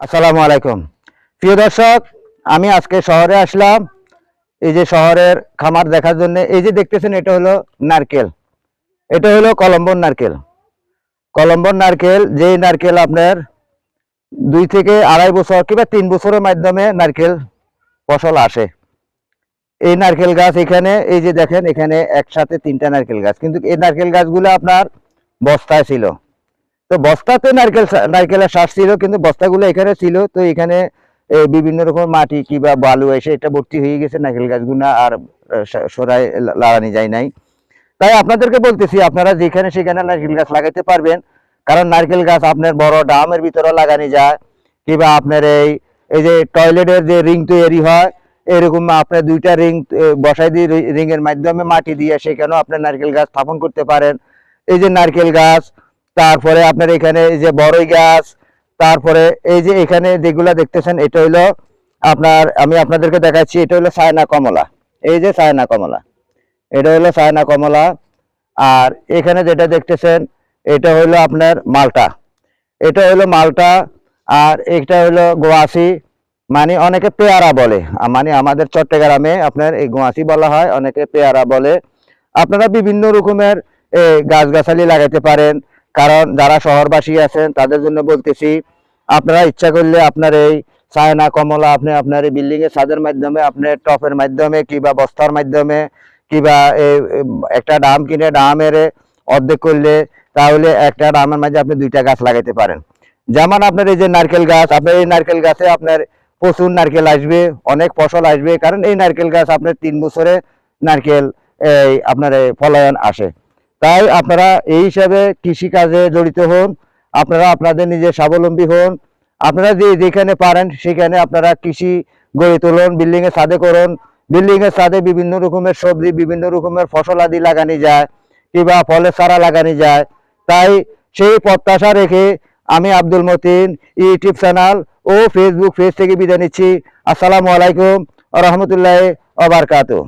আসসালামু আলাইকুম। প্রিয় দর্শক, আমি আজকে শহরে আসলাম। এই যে শহরের খামার দেখার জন্য। এই যে দেখতেছেন, এটা হলো নারকেল। এটা হলো কলম্বোর নারকেল। কলম্বোর নারকেল, যেই নারকেল আপনার 2 থেকে 2.5 বছর কিংবা 3 বছরের মাধ্যমে নারকেল ফসল আসে। এই নারকেল গাছ এখানে, এই যে দেখেন, এখানে একসাথে 3টা নারকেল গাছ, কিন্তু এই নারকেল গাছগুলো আপনার বস্তায় ছিল। তো বস্তাতে নারকেলের শ্বাস ছিল, কিন্তু বস্তাগুলো এখানে ছিল। তো এখানে বিভিন্ন রকম মাটি কিংবা বালু এসে এটা ভর্তি হয়ে গেছে, নারকেল গাছগুলো আর সরাই লাগানি যায় নাই। তাই আপনাদেরকে বলতেছি, আপনারা যেখানে সেখানে নারকেল গাছ লাগাইতে পারবেন। কারণ নারকেল গাছ আপনার বড় ড্রামের ভিতরে লাগানি যায়, কিংবা আপনার এই এই যে টয়লেটের যে রিং তৈরি হয়, এরকম আপনার 2টা রিং বসাই দিয়ে রিং এর মাধ্যমে মাটি দিয়ে সেখানেও আপনার নারকেল গাছ স্থাপন করতে পারেন। এই যে নারকেল গাছ, তারপরে আপনার এখানে এই যে বড়ই গাছ, তারপরে এই যে এখানে যেগুলা দেখতেছেন, এটা হইলো আপনার, আমি আপনাদেরকে দেখাচ্ছি, এটা হলো চায়না কমলা। এই যে চায়না কমলা, এটা হলো চায়না কমলা। আর এখানে যেটা দেখতেছেন, এটা হলো আপনার মালটা। এটা হলো মালটা। আর এটা হলো গোয়াসি, মানে অনেকে পেয়ারা বলে। মানে আমাদের চট্টগ্রামে আপনার এই গোয়াসি বলা হয়, অনেকে পেয়ারা বলে। আপনারা বিভিন্ন রকমের গাছগাছালি লাগাতে পারেন। কারণ যারা শহরবাসী আছেন তাদের জন্য বলতেছি, আপনারা ইচ্ছা করলে আপনার এই চায়না কমলা আপনি আপনার এই বিল্ডিং এর ছাদের মাধ্যমে, আপনার টপের মাধ্যমে কিংবা বস্তার মাধ্যমে কিংবা একটা ডাম কিনে ডামের অর্ধেক করলে, তাহলে একটা ডামের মাঝে আপনি 2টা গাছ লাগাইতে পারেন। যেমন আপনার এই যে নারকেল গাছ, আপনার এই নারকেল গাছে আপনার প্রচুর নারকেল আসবে, অনেক ফসল আসবে। কারণ এই নারকেল গাছ আপনার 3 বছরে নারকেল এই আপনার ফলন আসে। তাই আপনারা এই হিসাবে কৃষি কাজে জড়িত হন। আপনারা আপনাদের নিজে স্বাবলম্বী হন। আপনারা যেখানে পারেন সেখানে আপনারা কৃষি গড়ে তুলুন, বিল্ডিং এর ছাদে করুন। বিল্ডিং এর ছাদে বিভিন্ন রকমের সবজি, বিভিন্ন রকমের ফসল আদি লাগানি যায়, কিংবা ফলের চারা লাগানি যায়। তাই সেই প্রত্যাশা রেখে আমি আব্দুল মতিন ইউটিউব চ্যানেল ও ফেসবুক পেজ থেকে বিদায় নিচ্ছি। আসসালামু আলাইকুম ওয়া রাহমাতুল্লাহি ওয়া বারাকাতুহু।